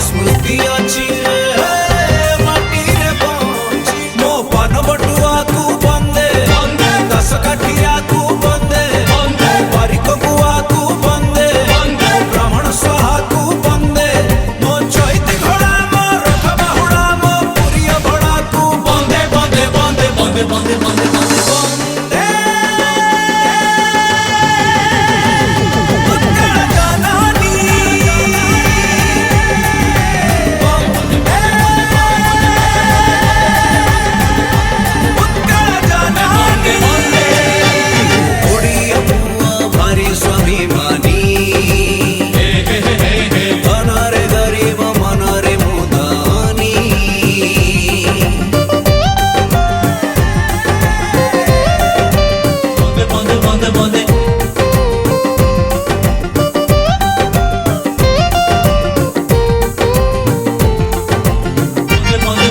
स्मृति अच्छी माटी रे पहुंची मो पान बटुआ को बंदे दस काठिया को बंदे बारिक गुआ को बंदे ब्राह्मण स्वाहा को बंदे मो चैती घोड़ा मो रथ बाहुड़ा मो पुरिया भड़ा को बंदे बंदे बंदे बंदे बंदे बंदे बंदे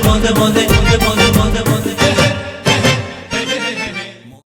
Bonde, bonde, bonde, bonde.